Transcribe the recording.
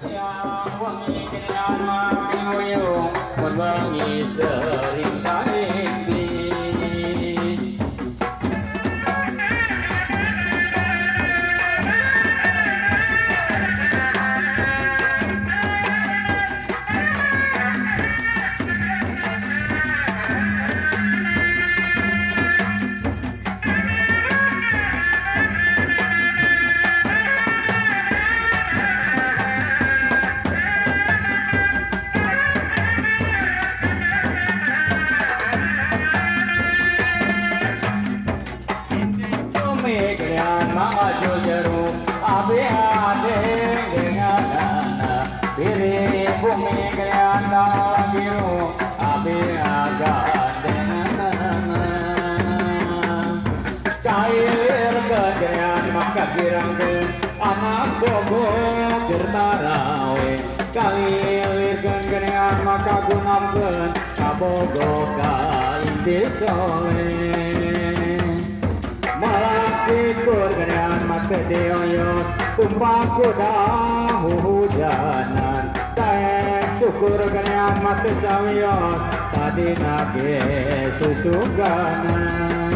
siang wengi kenyan manguyung mun wengi sering kalimbi Pemikiran maju jeru abi ade dengan anak diri bumi kalian dalam biru abi agak dengan anak cair kejadian maka girang ke anak bobo tertarawe cair kejadian maka gunamkan kabogo kaindi soleh Malakikur ganyan magkadeoyon Tumpang kuda huhujanan Dahil syukur ganyan magkasawiyon Tadi nage susuganan